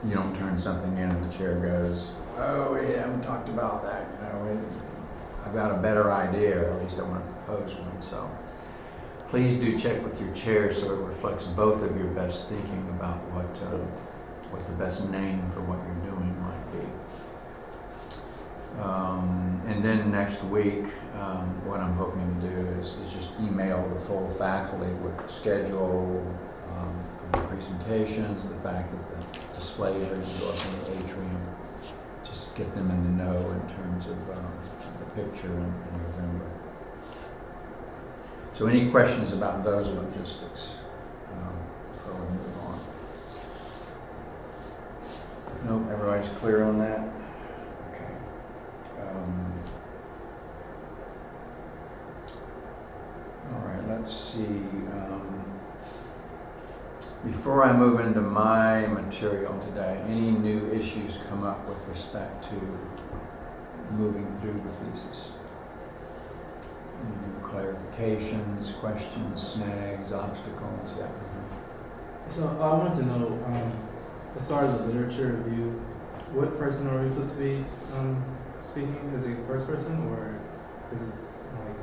you don't turn something in and the chair goes, oh, we haven't talked about that, you know, I've got a better idea, or at least I want to propose one. So please do check with your chair so it reflects both of your best thinking about what the best name for what you're doing might be. And then next week, what I'm hoping to do is just email the full faculty with the schedule of the presentations, the fact that the displays are going to go up in the atrium, just get them in the know in terms of the picture in November. So any questions about those logistics before we move on? Nope, everybody's clear on that? Okay. All right, let's see. Before I move into my material today, any new issues come up with respect to moving through the thesis? Any new clarifications, questions, snags, obstacles? Yeah. So I want to know, as far as the literature review, what person are we supposed to be speaking? Is it first person, or is it like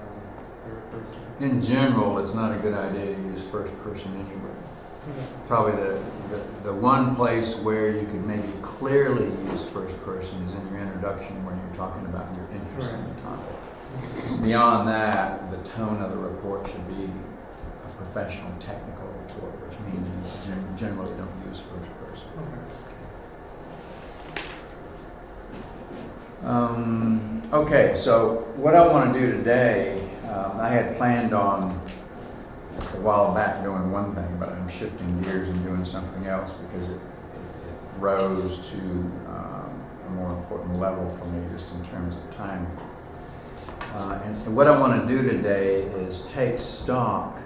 third person? In general, it's not a good idea to use first person anywhere. Okay. Probably the one place where you could maybe clearly use first person is in your introduction, where you're talking about your interest in the topic. Beyond that, the tone of the report should be a professional technical report, which means you generally don't use first person. Okay, so what I want to do today, I had planned on a while back doing one thing, but I'm shifting gears and doing something else because it rose to a more important level for me just in terms of timing. And so what I want to do today is take stock,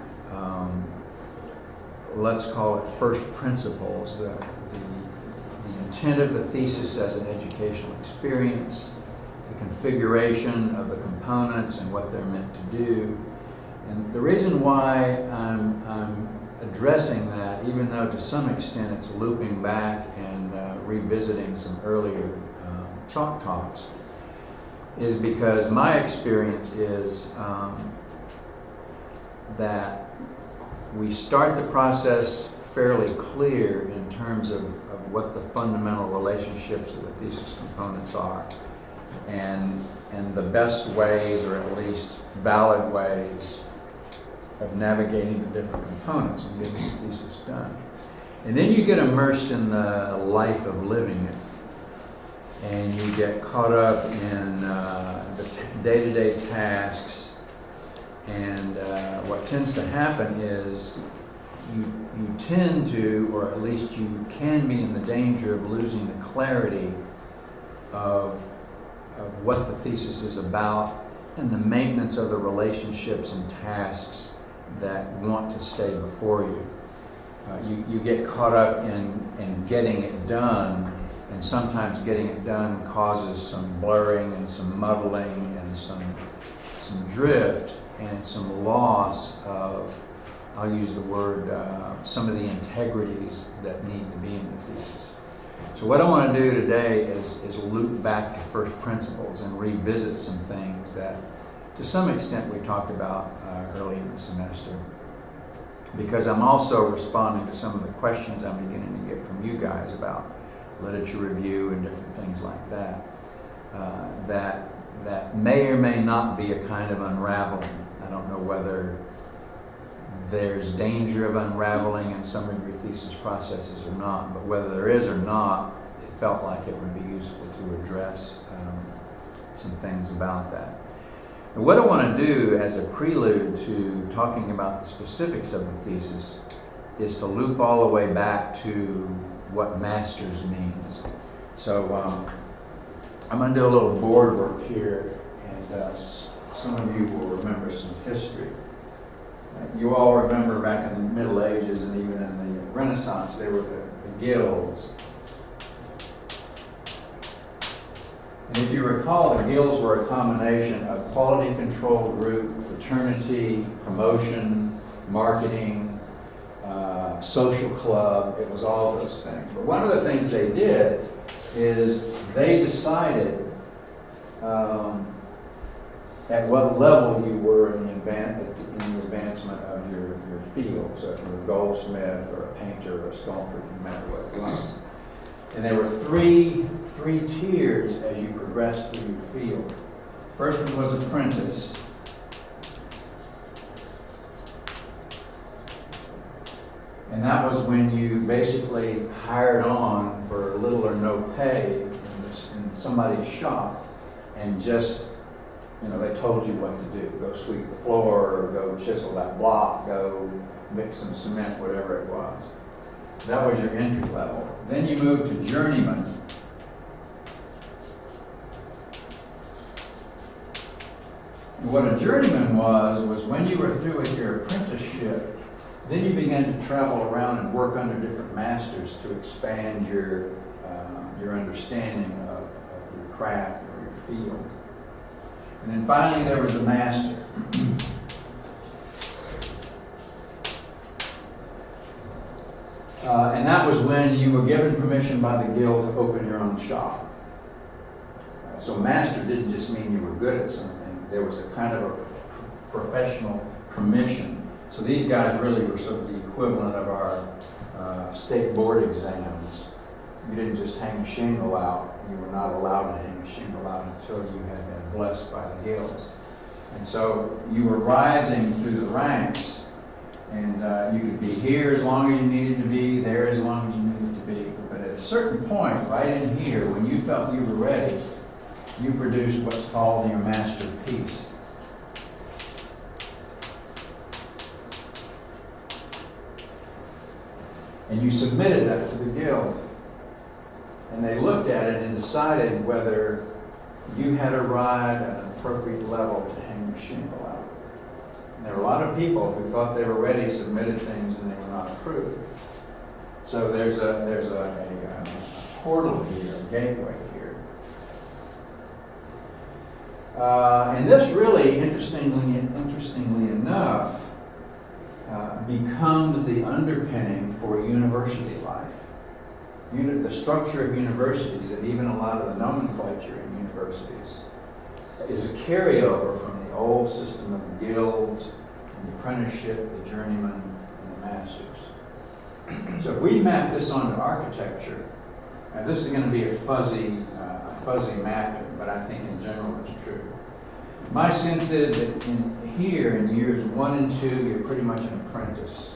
let's call it first principles, the intent of the thesis as an educational experience, the configuration of the components and what they're meant to do. And the reason why I'm addressing that, even though to some extent it's looping back and revisiting some earlier chalk talks, is because my experience is that we start the process fairly clear in terms of what the fundamental relationships of the thesis components are, and the best ways, or at least valid ways, of navigating the different components and getting the thesis done. And then you get immersed in the life of living it, and you get caught up in the day-to-day tasks, and what tends to happen is you tend to, or at least you can be in the danger of losing the clarity of what the thesis is about and the maintenance of the relationships and tasks that want to stay before you. You get caught up in getting it done, and sometimes getting it done causes some blurring and some muddling and some drift and some loss of, I'll use the word, some of the integrities that need to be in the thesis. So what I want to do today is loop back to first principles and revisit some things that to some extent we talked about early in the semester, because I'm also responding to some of the questions I'm beginning to get from you guys about literature review and different things like that, that may or may not be a kind of unraveling. I don't know whether there's danger of unraveling in some of your thesis processes or not, but whether there is or not, it felt like it would be useful to address some things about that. And what I want to do as a prelude to talking about the specifics of the thesis is to loop all the way back to what masters means. So I'm going to do a little board work here, and some of you will remember some history. You all remember back in the Middle Ages and even in the Renaissance, there were the guilds. And if you recall, the guilds were a combination of quality control group, fraternity, promotion, marketing, social club, it was all those things. But one of the things they did is they decided at what level you were in the advancement of your field. So if you were a goldsmith or a painter or a sculptor, no matter what it was. And there were three tiers as you progressed through your field. First one was apprentice. And that was when you basically hired on for little or no pay in somebody's shop, and just, they told you what to do. Go sweep the floor, or go chisel that block, go mix some cement, whatever it was. That was your entry level. Then you moved to journeyman. What a journeyman was when you were through with your apprenticeship, then you began to travel around and work under different masters to expand your understanding of your craft or your field. And then finally there was a master. And that was when you were given permission by the guild to open your own shop. So master didn't just mean you were good at something. There was a kind of a professional permission. So these guys really were sort of the equivalent of our state board exams. You didn't just hang a shingle out. You were not allowed to hang a shingle out until you had been blessed by the guilds. And so you were rising through the ranks. And you could be here as long as you needed to be, there as long as you needed to be. But at a certain point, right in here, when you felt you were ready, you produced what's called your masterpiece. And you submitted that to the guild. And they looked at it and decided whether you had arrived at an appropriate level to hang your shingle out. And there were a lot of people who thought they were ready, submitted things, and they were not approved. So there's a portal here, a gateway here. And this really, interestingly enough, becomes the underpinning for university life. The structure of universities, and even a lot of the nomenclature in universities, is a carryover from the old system of the guilds, the apprenticeship, the journeyman, and the masters. So if we map this onto architecture, now this is going to be a fuzzy mapping, but I think in general it's true. My sense is that in years 1 and 2, you're pretty much an apprentice.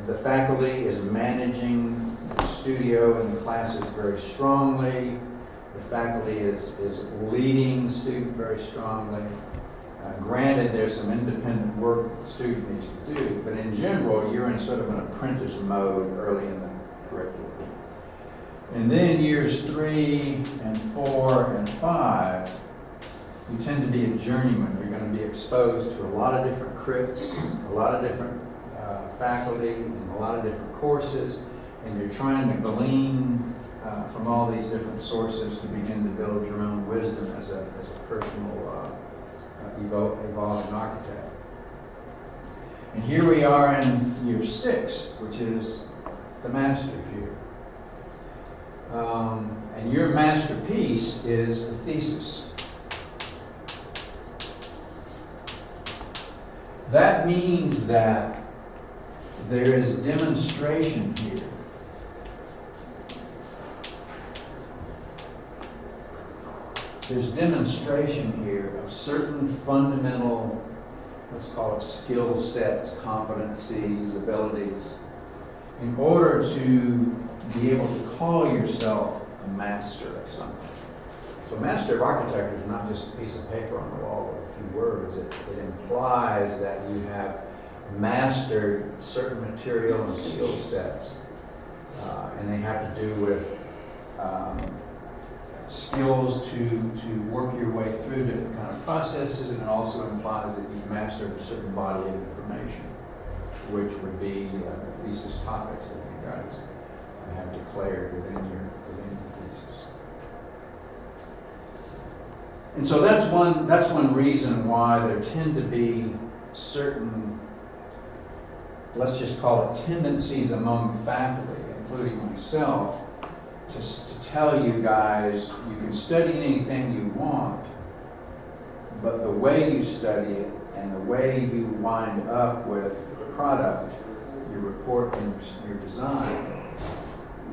The faculty is managing the studio and the classes very strongly. The faculty is leading the student very strongly. Granted, there's some independent work the student needs to do, but in general, you're in sort of an apprentice mode early in the curriculum. And then years 3 and 4 and 5, you tend to be a journeyman. You're going to be exposed to a lot of different crits, a lot of different faculty, and a lot of different courses, and you're trying to glean from all these different sources to begin to build your own wisdom as a personal evolving architect. And here we are in year 6, which is the master's year. And your masterpiece is the thesis. That means that there is demonstration here. There's demonstration here of certain fundamental, let's call it skill sets, competencies, abilities, in order to be able to call yourself a master of something. So a master of architecture is not just a piece of paper on the wall with a few words. It implies that you have mastered certain material and skill sets. And they have to do with skills to work your way through different kind of processes, and it also implies that you've mastered a certain body of information, which would be the thesis topics that you guys have declared within your thesis. And so that's one reason why there tend to be certain let's just call it tendencies among faculty, including myself, to tell you guys you can study anything you want, but the way you study it and the way you wind up with the product, your report and your design,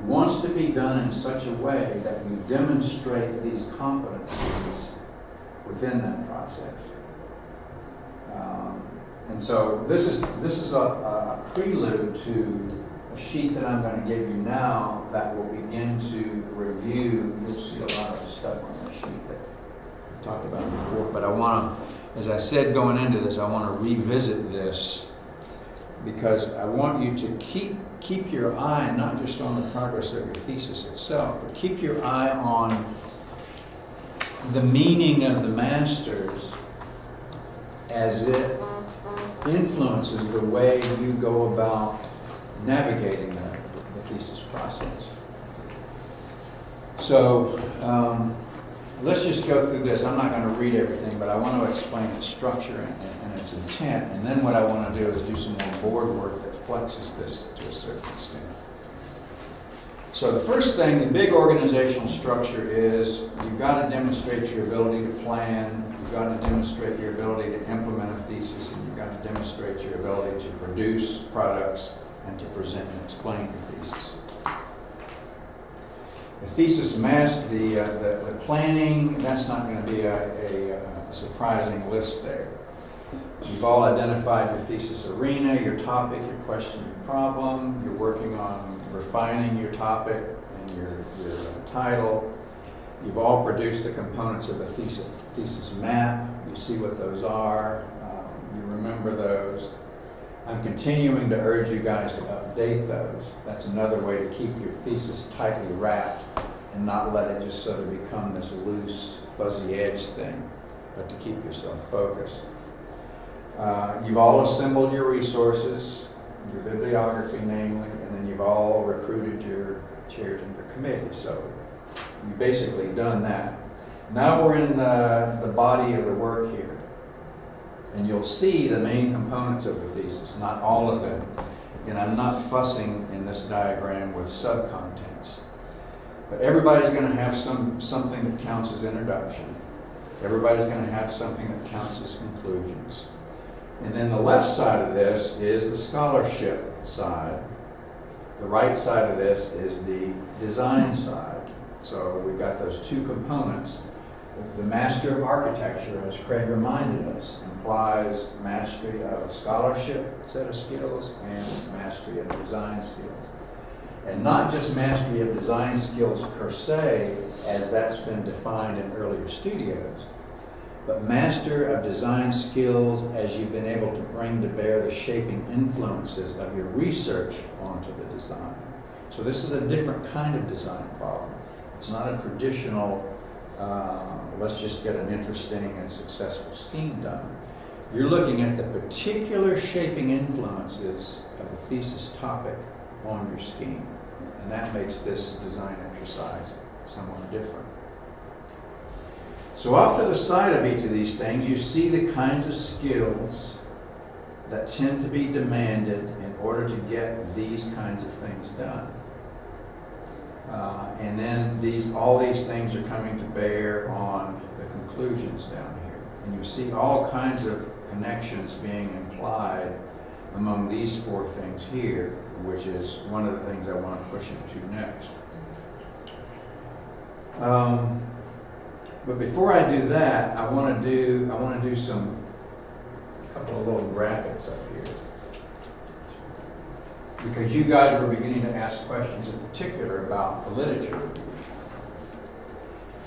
wants to be done in such a way that you demonstrate these competencies within that process. And so this is a prelude to a sheet that I'm going to give you now that will begin to review. You'll see a lot of stuff on the sheet that we talked about before, but I want to, as I said going into this, I want to revisit this because I want you to keep your eye not just on the progress of your thesis itself, but keep your eye on the meaning of the masters as it influences the way you go about navigating the thesis process. So let's just go through this. I'm not going to read everything, but I want to explain the structure and its intent. And then what I want to do is do some more board work that flexes this to a certain extent. So the first thing, the big organizational structure is you've got to demonstrate your ability to plan, you've got to demonstrate your ability to implement a thesis, and you've got to demonstrate your ability to produce products and to present and explain your thesis. The thesis the planning, that's not going to be a surprising list there. You've all identified your thesis arena, your topic, your question, your problem. You're working on refining your topic and your title. You've all produced the components of a thesis map. You see what those are. You remember those. I'm continuing to urge you guys to update those. That's another way to keep your thesis tightly wrapped and not let it just sort of become this loose, fuzzy edge thing, but to keep yourself focused. You've all assembled your resources, your bibliography namely, and then you've all recruited your chairs and your committee. So you've basically done that. Now we're in the body of the work here. And you'll see the main components of the thesis, not all of them. And I'm not fussing in this diagram with subcontents. But everybody's going to have something that counts as introduction. Everybody's going to have something that counts as conclusions. And then the left side of this is the scholarship side. The right side of this is the design side. So we've got those two components. The Master of Architecture, as Craig reminded us, implies mastery of a scholarship set of skills and mastery of design skills. And not just mastery of design skills per se, as that's been defined in earlier studios, but master of design skills as you've been able to bring to bear the shaping influences of your research onto the design. So this is a different kind of design problem. It's not a traditional let's just get an interesting and successful scheme done. You're looking at the particular shaping influences of a thesis topic on your scheme. And that makes this design exercise somewhat different. So off to the side of each of these things, you see the kinds of skills that tend to be demanded in order to get these kinds of things done. And then all these things are coming to bear on the conclusions down here. And you see all kinds of connections being implied among these four things here, which is one of the things I want to push into next. But before I do that, I want to do a couple of little graphics up here. Because you guys were beginning to ask questions in particular about the literature review.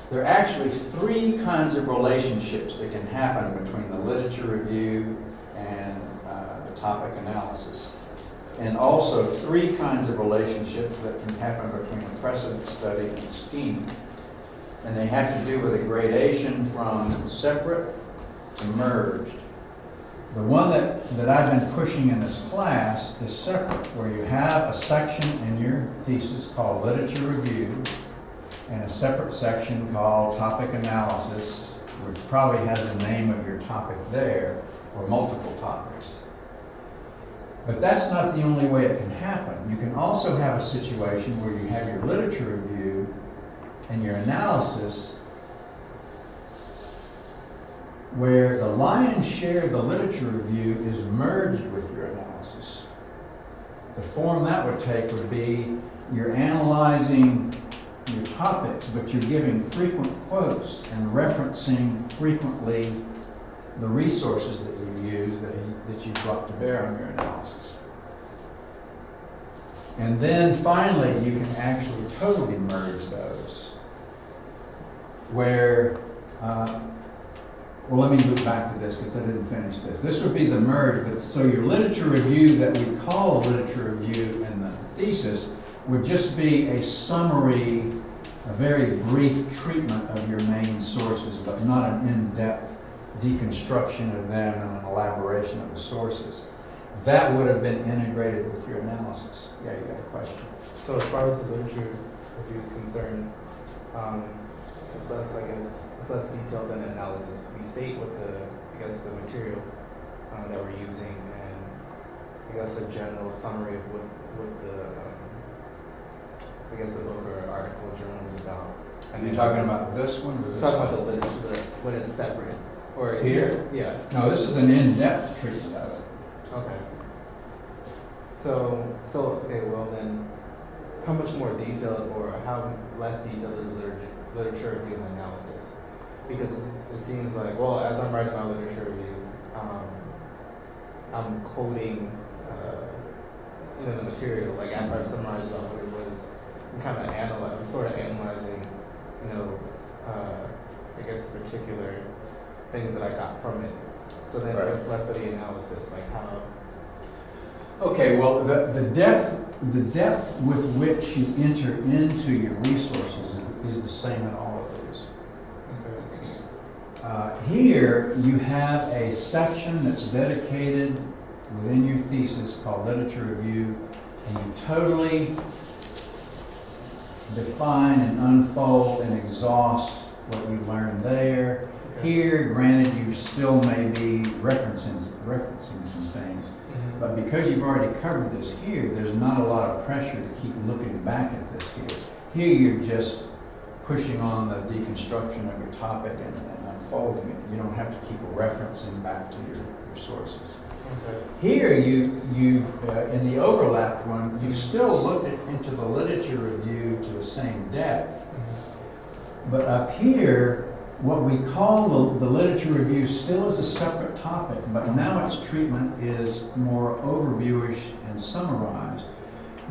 There are actually three kinds of relationships that can happen between the literature review and the topic analysis. And also three kinds of relationships that can happen between the precedent study and the scheme. And they have to do with a gradation from separate to merged. The one that I've been pushing in this class is separate, where you have a section in your thesis called literature review and a separate section called topic analysis, which probably has the name of your topic there, or multiple topics. But that's not the only way it can happen. You can also have a situation where you have your literature review and your analysis, where the lion's share of the literature review is merged with your analysis. The form that would take would be you're analyzing your topics, but you're giving frequent quotes and referencing frequently the resources that you use that you brought to bear on your analysis. And then finally, you can actually totally merge those. Where, well, let me move back to this because I didn't finish this. This would be the merge, but so your literature review that we call a literature review in the thesis would just be a summary, a very brief treatment of your main sources, but not an in-depth deconstruction of them and an elaboration of the sources. That would have been integrated with your analysis. Yeah, you got a question? So as far as the literature review is concerned, it's less, I guess, it's less detailed than analysis. We state what the material that we're using, and I guess a general summary of what the book or article or journal is about. And you're talking about this one? Or this talking about the literature when it's separate. Or here? Yeah. No, this is an in-depth treatment of it. Okay. So okay, well then, how much more detailed or how less detailed is a literature review and analysis? Because it seems like, well, as I'm writing my literature review, I'm quoting, the material. Like after I've summarized about what it was, I'm sort of analyzing, I guess the particular things that I got from it. So then what's left for the analysis, like how? Okay, well, the depth with which you enter into your resources is the same in all of these. Here you have a section that's dedicated within your thesis called literature review, and you totally define and unfold and exhaust what you learned there. Here, granted, you still may be referencing some things, but because you've already covered this here, there's not a lot of pressure to keep looking back at this here. Here, you're just pushing on the deconstruction of your topic and unfolding it. You don't have to keep referencing back to your sources. Okay. Here, you in the overlapped one, you still looked into the literature review to the same depth, but up here, what we call the literature review still is a separate topic, but now its treatment is more overviewish and summarized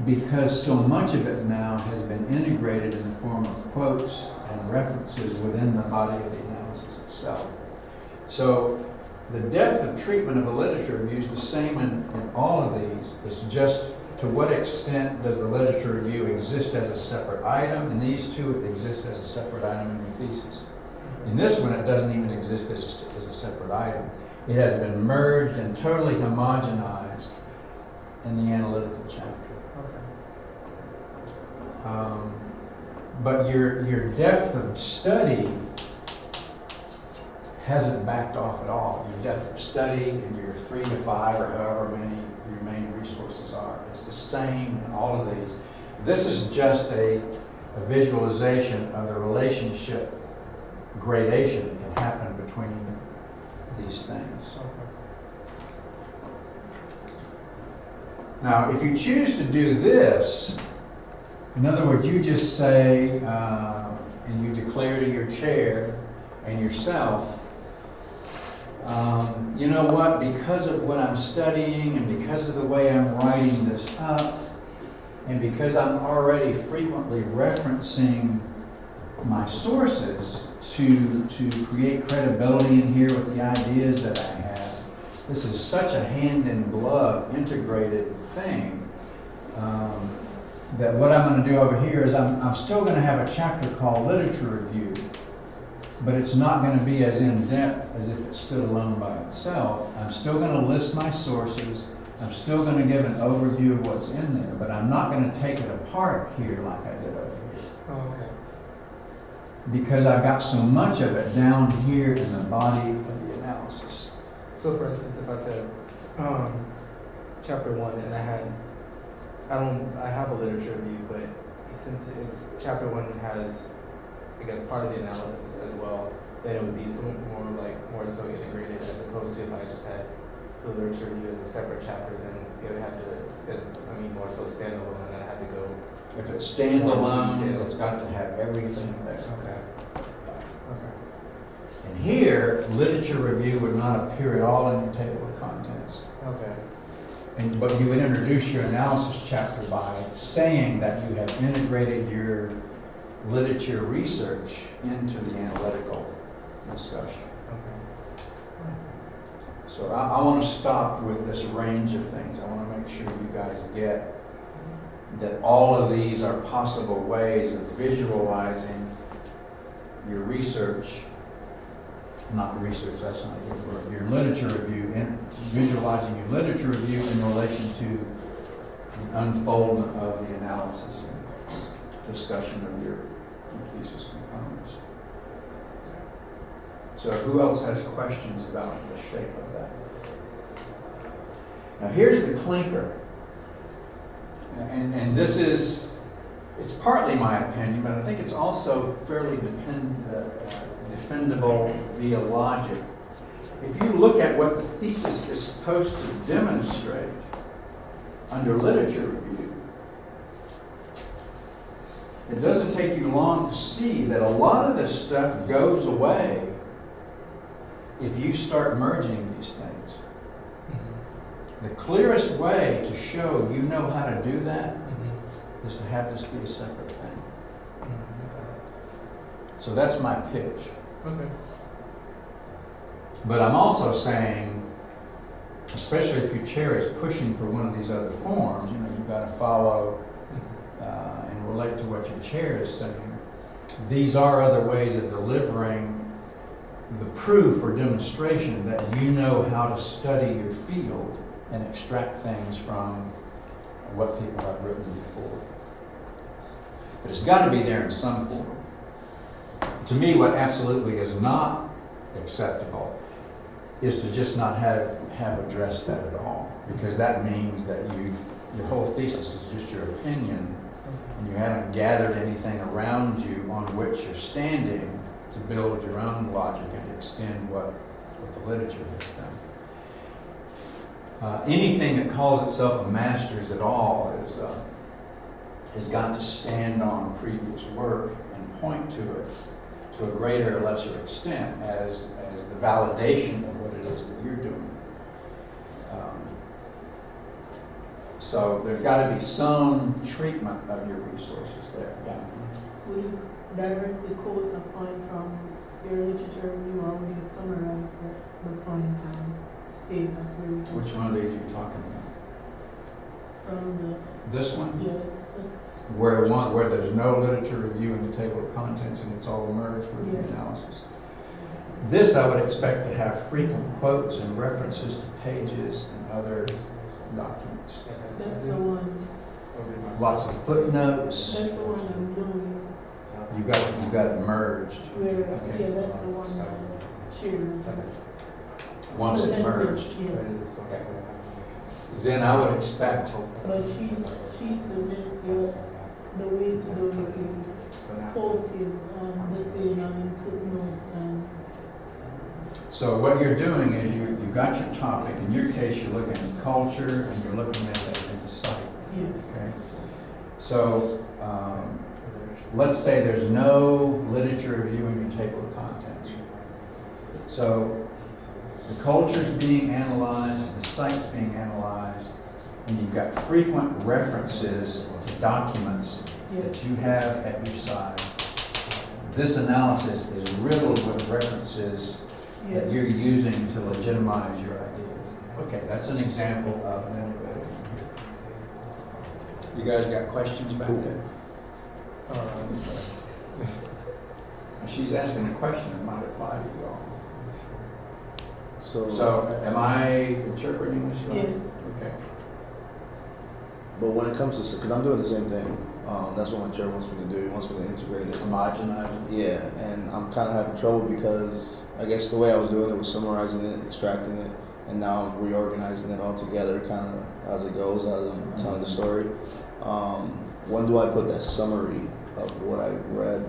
because so much of it now has been integrated in the form of quotes and references within the body of the analysis itself. So the depth of treatment of a literature review is the same in all of these. It's just to what extent does the literature review exist as a separate item? In these two, it exists as a separate item in your thesis. In this one, it doesn't even exist as a separate item. It has been merged and totally homogenized in the analytical chapter. Okay. But your depth of study hasn't backed off at all. Your depth of study and your 3 to 5 or however many your main resources are, it's the same in all of these. This is just a visualization of the relationship gradation that can happen between these things. Now, if you choose to do this, in other words, you just say, and you declare to your chair and yourself, you know what, because of what I'm studying and because of the way I'm writing this up, and because I'm already frequently referencing my sources to create credibility in here with the ideas that I have. This is such a hand-in-glove integrated thing that what I'm going to do over here is I'm still going to have a chapter called Literature Review, but it's not going to be as in-depth as if it stood alone by itself. I'm still going to list my sources. I'm still going to give an overview of what's in there, but I'm not going to take it apart here like I did over here. Oh, okay. Because I've got so much of it down here in the body of the analysis. So for instance, if I said, chapter 1, and I have a literature review, but since it's chapter 1 has, I guess, part of the analysis as well, then it would be more so integrated, as opposed to if I just had the literature review as a separate chapter, then it would have to, more so standalone, and I had to go. If it's standalone, it's got to have everything there. Okay. And here, literature review would not appear at all in your table of contents. Okay. But you would introduce your analysis chapter by saying that you have integrated your literature research into the analytical discussion. Okay. So I want to stop with this range of things. I want to make sure you guys get that all of these are possible ways of visualizing your research, not the research, that's not a good word, your literature review, and visualizing your literature review in relation to the unfoldment of the analysis and discussion of your thesis components. So who else has questions about the shape of that? Now here's the clinker. And this is, it's partly my opinion, but I think it's also fairly defendable via logic. If you look at what the thesis is supposed to demonstrate under literature review, it doesn't take you long to see that a lot of this stuff goes away if you start merging these things. The clearest way to show you know how to do that is to have this be a separate thing. So that's my pitch. Okay. But I'm also saying, especially if your chair is pushing for one of these other forms, you've got to follow and relate to what your chair is saying. These are other ways of delivering the proof or demonstration that you know how to study your field and extract things from what people have written before. But it's got to be there in some form. To me, what absolutely is not acceptable is to just not have addressed that at all, because that means that your whole thesis is just your opinion, and you haven't gathered anything around you on which you're standing to build your own logic and extend what the literature has done. Anything that calls itself a master's at all has got to stand on previous work and point to it to a greater or lesser extent as the validation of what it is that you're doing. So there's got to be some treatment of your resources there. Yeah. Would you directly quote a point from your literature review, or would you summarize the point and statements where you Which one of these are you talking about? from This one? the, yeah, that's, Where there's no literature review in the table of contents and it's all merged with the analysis. This I would expect to have frequent quotes and references to pages and other documents. that's the one, Lots of footnotes. that's the one I'm doing, You've got it merged. where, Okay. yeah, that's the one that shared. Once So it's that's the- merged, yes. then I would expect. But she suggests the way to do it is quoting the same in footnotes and. So what you're doing is you've got your topic. In your case, you're looking at culture and you're looking at the site. Yes. Okay. So let's say there's no literature review in your table of contents. So the culture's being analyzed, the site's being analyzed, and you've got frequent references to documents that you have at your side. This analysis is riddled with references that you're using to legitimize your ideas. Okay, that's an example of an integrated. You guys got questions back there? She's asking a question that might apply to you all. So am I interpreting this right? Yes. Okay. But when it comes to, because I'm doing the same thing, that's what my chair wants me to do. He wants me to integrate it. Homogenizing. Yeah, and I'm kind of having trouble because I guess the way I was doing it was summarizing it, extracting it, and now I'm reorganizing it all together, kind of as it goes, as I'm telling the story. When do I put that summary of what I read,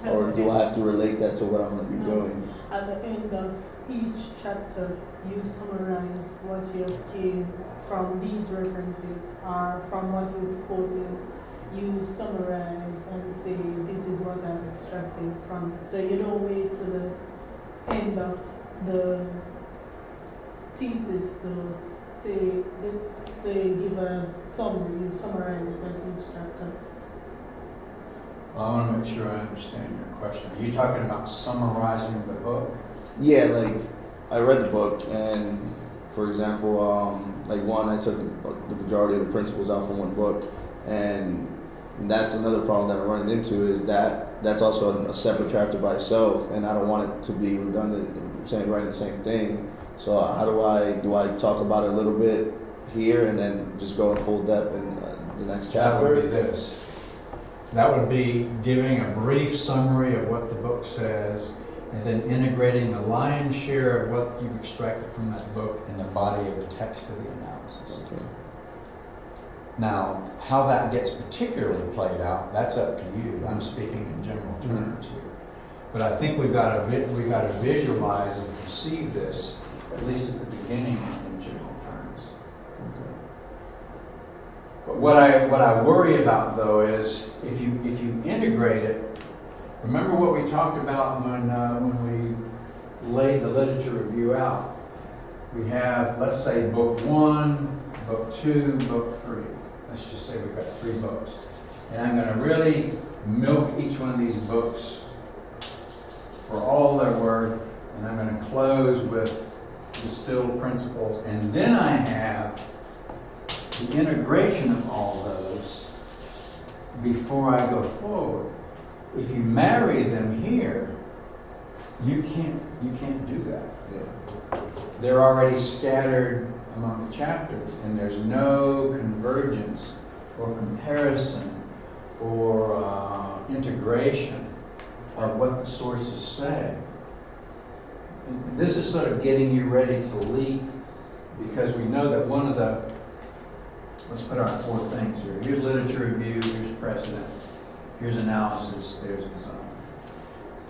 or do I have to relate that to what I'm going to be doing? At the end of each chapter, you summarize what you have gained from these references or from what you've quoted. You summarize and say, this is what I've extracted from it. So you don't wait to the end of the thesis to give a summary. You summarize it at each chapter. Well, I want to make sure I understand your question. Are you talking about summarizing the book? Yeah, like I read the book, and for example, like one, I took the majority of the principles out from one book, and that's another problem that I'm running into, is that that's also a separate chapter by itself, and I don't want it to be redundant, writing the same thing. So how do I talk about it a little bit here and then just go in full depth in the next chapter? That would be this. That would be giving a brief summary of what the book says, and then integrating the lion's share of what you've extracted from that book in the body of the text of the analysis. Okay. Now, how that gets particularly played out, that's up to you. I'm speaking in general terms here. But I think we've got to visualize and conceive this, at least at the beginning, in general terms. Okay. But what I worry about, though, is if you integrate it. Remember what we talked about when we laid the literature review out. We have, let's say, book 1, book 2, book 3. Let's just say we've got 3 books. And I'm going to really milk each one of these books for all they're worth, and I'm going to close with distilled principles. And then I have the integration of all those before I go forward. If you marry them here, you can't do that. Yeah. They're already scattered among the chapters, and there's no convergence or comparison or integration of what the sources say. And this is sort of getting you ready to leap, because we know that one of the, let's put our 4 things here. Here's literature review, here's precedent, here's analysis, there's design.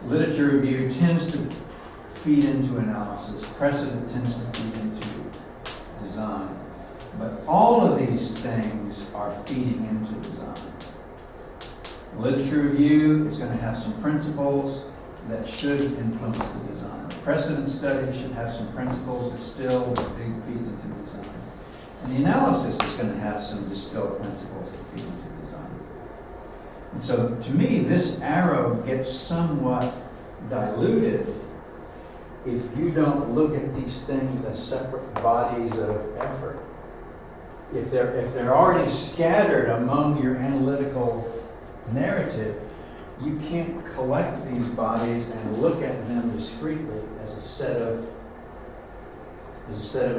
Literature review tends to feed into analysis. Precedent tends to feed into design. But all of these things are feeding into design. Literature review is going to have some principles that should influence the design. Precedent study should have some principles that still feeds into design. And the analysis is going to have some distilled principles that feed into design. And so, to me, this arrow gets somewhat diluted if you don't look at these things as separate bodies of effort. If they're already scattered among your analytical narrative, you can't collect these bodies and look at them discretely as a set of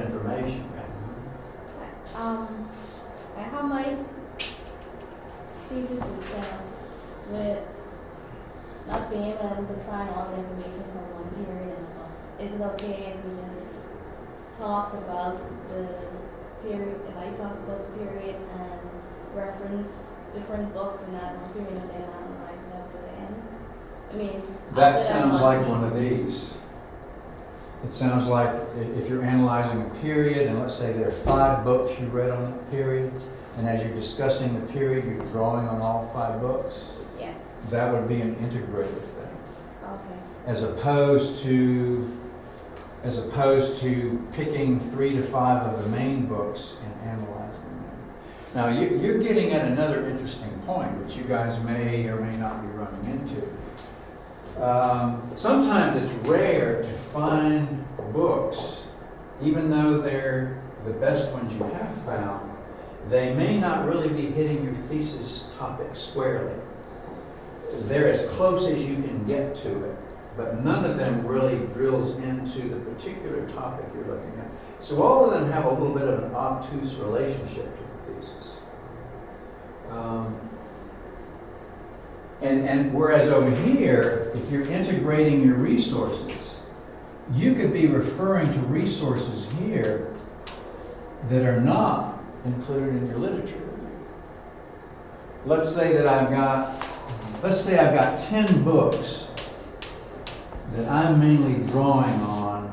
information. I have my thesis with not being able to find all the information from one period. Is it okay if we just talk about the period, if I talk about the period and reference different books in that one period and then analyze it up to the end? I mean, That sounds like one of these. It sounds like if you're analyzing a period, and let's say there are 5 books you read on that period, and as you're discussing the period, you're drawing on all 5 books. yes. That would be an integrated thing, Okay. as opposed to picking 3 to 5 of the main books and analyzing them. Now, you're getting at another interesting point, which you guys may or may not be running into. Sometimes it's rare to find books, even though they're the best ones you have found, they may not really be hitting your thesis topic squarely. They're as close as you can get to it, but none of them really drills into the particular topic you're looking at. So all of them have a little bit of an obtuse relationship to the thesis. And whereas over here, if you're integrating your resources, you could be referring to resources here that are not included in your literature review. Let's say I've got 10 books that I'm mainly drawing on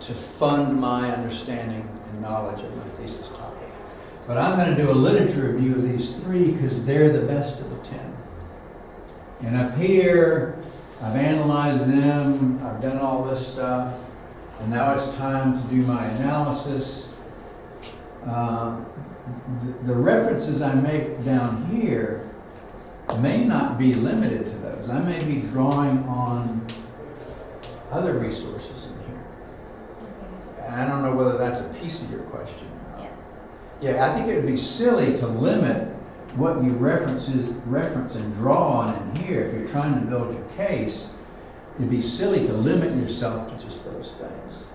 to fund my understanding and knowledge of my thesis topic. But I'm going to do a literature review of these 3 because they're the best of the 10. And up here, I've analyzed them, I've done all this stuff, and now it's time to do my analysis. The references I make down here may not be limited to those. I may be drawing on other resources in here. And I don't know whether that's a piece of your question or not. Yeah, I think it would be silly to limit what you reference and draw on in here. If you're trying to build your case, it'd be silly to limit yourself to just those things.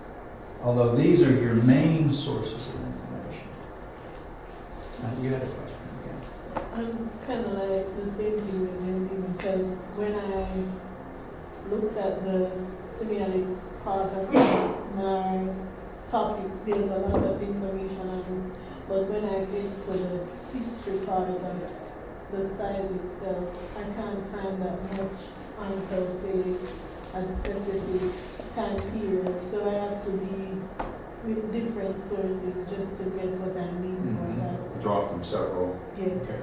Although these are your main sources of information. You had a question again. I'm kind of like the same thing with anything, because when I looked at the semiotics part of my topic, there's a lot of information on it. But when I get to the history part of the site itself, I can't find that much on per se a specific time period. So I have to be with different sources just to get what I need for that. Draw from several. Yes. Okay.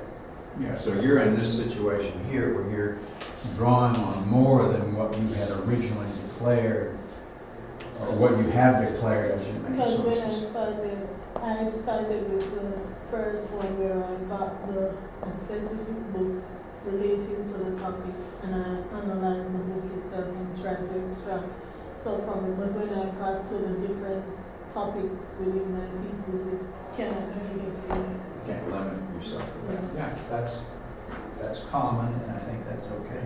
Yeah, so you're in this situation here where you're drawing on more than what you had originally declared, or what you have declared as your main Because when sources. I started with the first one where I got a specific book relating to the topic, and I analyzed the book itself and tried to extract stuff from it. But when I got to the different topics within my thesis, cannot really say. You can't limit yourself to that. Yeah, that's common, and I think that's okay.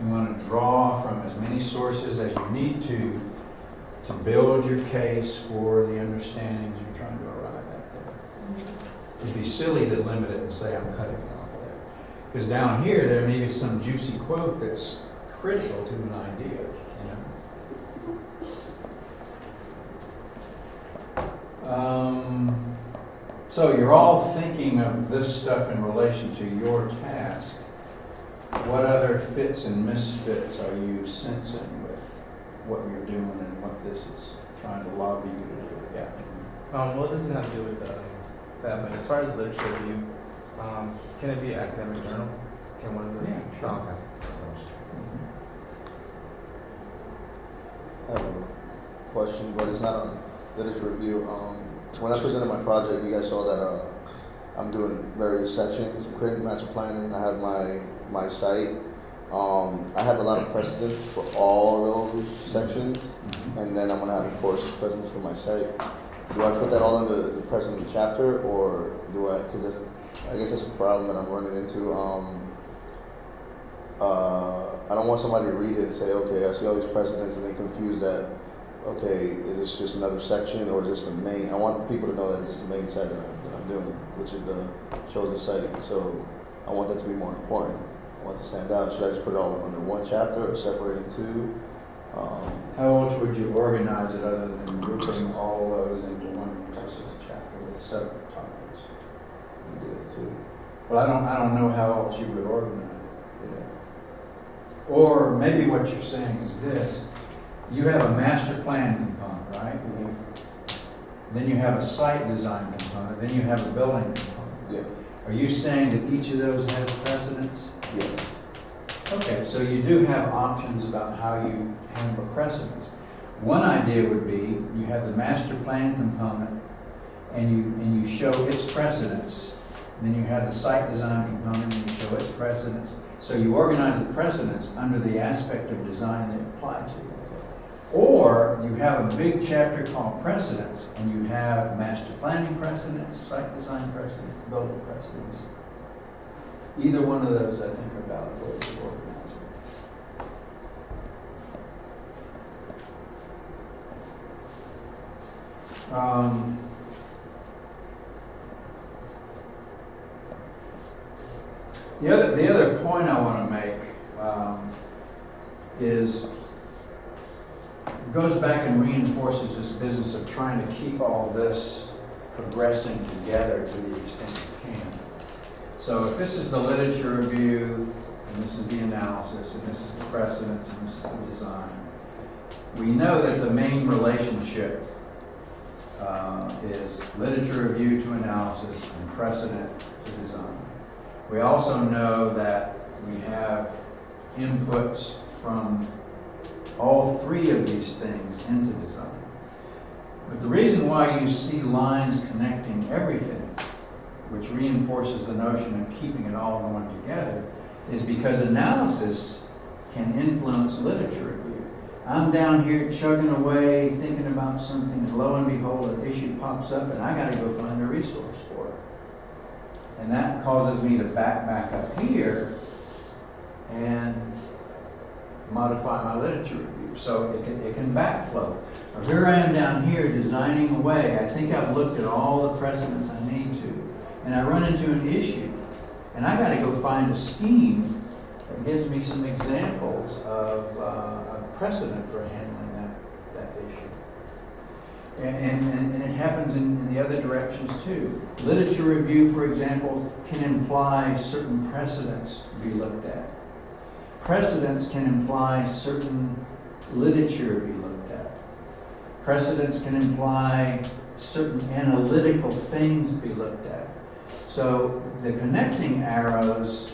You want to draw from as many sources as you need to build your case for the understandings you're trying to arrive at there. It'd be silly to limit it and say I'm cutting it off there. Because down here, there may be some juicy quote that's critical to an idea, you know. So you're all thinking of this stuff in relation to your task. What other fits and misfits are you sensing with what you're doing and what this is trying to lobby you to do? Yeah. Well, it doesn't have to do with that, but as far as literature review, can it be an academic journal? Can one of the Yeah, sure. Okay, that's so much. I have a question, but it's not on literature review. When I presented my project, you guys saw that I'm doing various sections, creating master planning. I have my site. I have a lot of precedents for all those sections, and then I'm gonna have, of course, precedents for my site. Do I put that all under the precedent chapter, or do I? Because I guess that's a problem that I'm running into. I don't want somebody to read it and say, okay, I see all these precedents, and they confuse that. Okay, is this just another section, or is this the main? I want people to know that this is the main site that I'm doing, which is the chosen site. So I want that to be more important. I want it to stand out. Should I just put it all under one chapter, or separate it two? How else would you organize it other than grouping all those into one precedent chapter with separate topics? We do it too. Well, I don't know how else you would organize it. Yeah. Or maybe what you're saying is this: you have a master plan component, right? Mm-hmm. Then you have a site design component. Then you have a building component. Yeah. Are you saying that each of those has precedence? Yes. Okay, so you do have options about how you handle precedence. One idea would be you have the master plan component and you show its precedence. Then you have the site design component and you show its precedence. So you organize the precedence under the aspect of design they apply to. Or you have a big chapter called precedence and you have master planning precedence, site design precedence, building precedence. Either one of those, I think, are valid ways of organizing. The other point I want to make is goes back and reinforces this business of trying to keep all this progressing together to the extent you can. So if this is the literature review, and this is the analysis, and this is the precedents, and this is the design, we know that the main relationship is literature review to analysis and precedent to design. We also know that we have inputs from all three of these things into design. But the reason why you see lines connecting everything, which reinforces the notion of keeping it all going together, is because analysis can influence literature review. I'm down here chugging away, thinking about something, and lo and behold, an issue pops up, and I got to go find a resource for it. And that causes me to back up here and modify my literature review. So it can backflow. Now, here I am down here designing away. I think I've looked at all the precedents I need to, and I run into an issue, and I got to go find a scheme that gives me some examples of precedent for handling that issue. And it happens in the other directions too. Literature review, for example, can imply certain precedents to be looked at. Precedents can imply certain literature to be looked at. Precedents can imply certain analytical things to be looked at. So the connecting arrows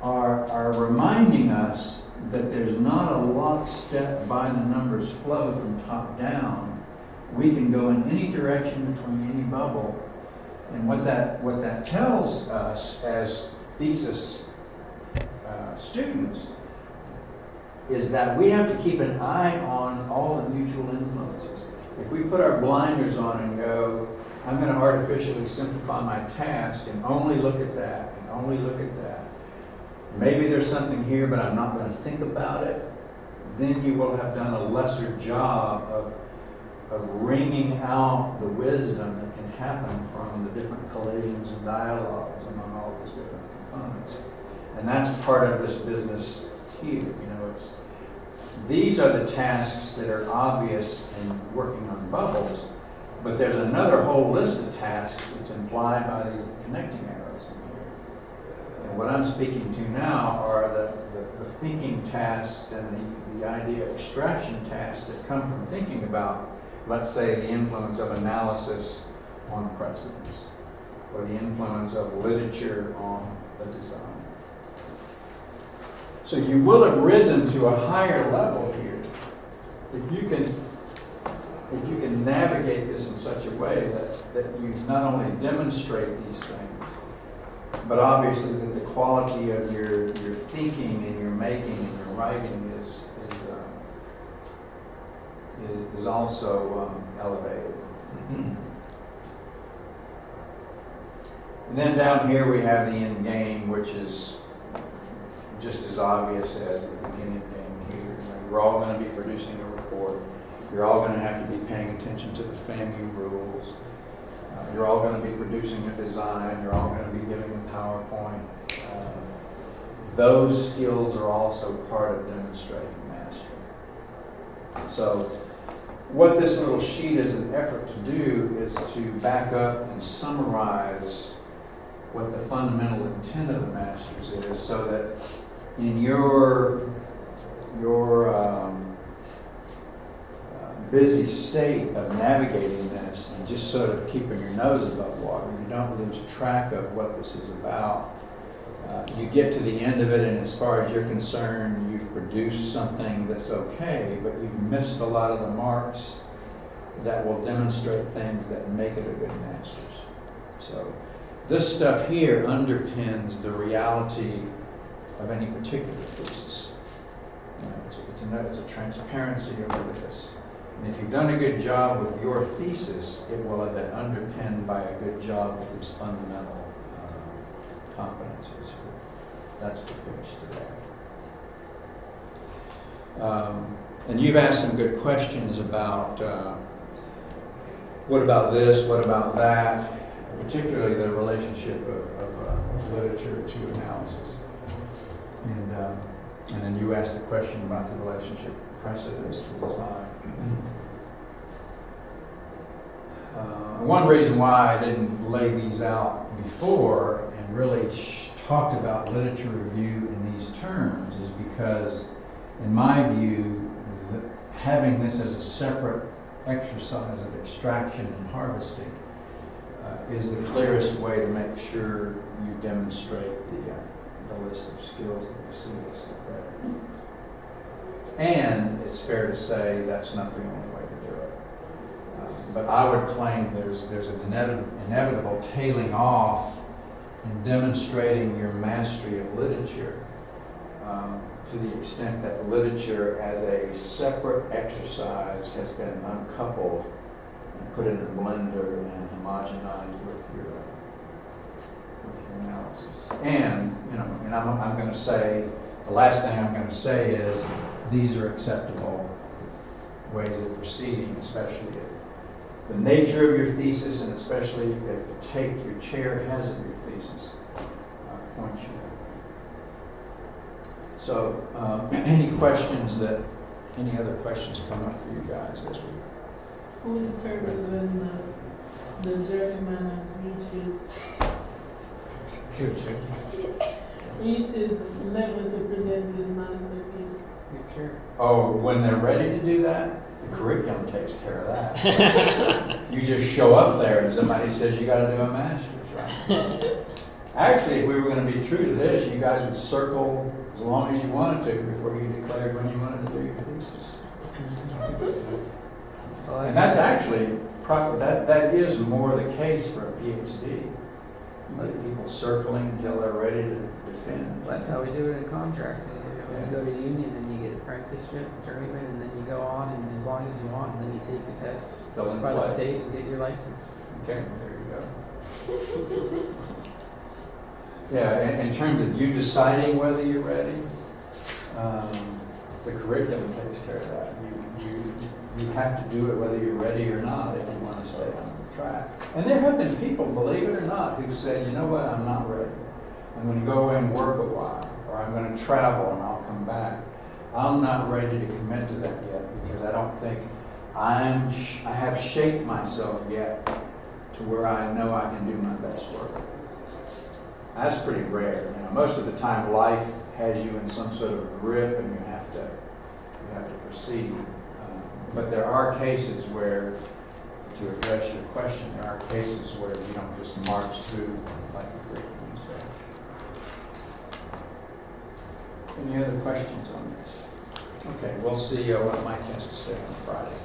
are reminding us that there's not a lockstep by the numbers flow from top down. We can go in any direction between any bubble. And what that tells us as thesis students is that we have to keep an eye on all the mutual influences. If we put our blinders on and go, I'm going to artificially simplify my task and only look at that and only look at that. Maybe there's something here, but I'm not going to think about it. Then you will have done a lesser job of wringing out the wisdom that can happen from the different collisions and dialogues among all these different components. And that's part of this business here. You know, these are the tasks that are obvious in working on bubbles, but there's another whole list of tasks that's implied by these connecting arrows in here. And what I'm speaking to now are the thinking tasks and the idea of extraction tasks that come from thinking about, let's say, the influence of analysis on precedents, or the influence of literature on the design. So you will have risen to a higher level here if you can navigate this in such a way that you not only demonstrate these things, but obviously that the quality of your thinking and your making and your writing is also elevated. And then down here we have the end game, which is just as obvious as the beginning game here. You know, you're all going to be producing a report. You're all going to have to be paying attention to the FAMU rules. You're all going to be producing a design. You're all going to be giving a PowerPoint. Those skills are also part of demonstrating mastery. So what this little sheet is an effort to do is to back up and summarize what the fundamental intent of the masters is, so that in your busy state of navigating this and just sort of keeping your nose above water, you don't lose track of what this is about. You get to the end of it, and as far as you're concerned, you've produced something that's okay, but you've missed a lot of the marks that will demonstrate things that make it a good master's. So this stuff here underpins the reality of any particular thesis. You know, it's a transparency over this. And if you've done a good job with your thesis, it will have been underpinned by a good job with its fundamental competencies. That's the pitch today. And you've asked some good questions about what about this, what about that, particularly the relationship of literature to analysis. And then you asked the question about the relationship of precedence to design. One reason why I didn't lay these out before and really talked about literature review in these terms is because, in my view, having this as a separate exercise of extraction and harvesting is the clearest way to make sure you demonstrate the list of skills that you see as the credit. And it's fair to say that's not the only way to do it. But I would claim there's an inevitable tailing off in demonstrating your mastery of literature to the extent that literature as a separate exercise has been uncoupled and put in a blender and homogenized with your analysis. And, you know, and I'm going to say, the last thing I'm going to say is these are acceptable ways of proceeding, especially if the nature of your thesis and especially if the take your chair has of your thesis points you there. So, any other questions come up for you guys as we... Who determines when the journeyman has reaches level to present his masterpiece? Oh, when they're ready to do that, the curriculum takes care of that. You just show up there and somebody says you got to do a master's, right? Actually, if we were going to be true to this, you guys would circle as long as you wanted to before you declared when you wanted to do your thesis. And that's actually, that is more the case for a PhD. You get people circling until they're ready to defend. That's how we do it in contracting. You Yeah. go to union and you get an apprenticeship, journeyman, and then you go on and as long as you want, and then you take your test Still in by the place. state and get your license. Okay, there you go. Yeah, in terms of you deciding whether you're ready, the curriculum takes care of that. You have to do it whether you're ready or not if you want to stay on the track. And there have been people, believe it or not, who said, you know what, I'm not ready. I'm going to go away and work a while, or I'm going to travel and I'll come back. I'm not ready to commit to that yet because I don't think I have shaped myself yet to where I know I can do my best work. That's pretty rare. You know, most of the time life has you in some sort of grip and you have to proceed. But there are cases where, to address your question, there are cases where you don't just march through like a curriculum said. Any other questions on this? Okay, we'll see what Mike has to say on Friday.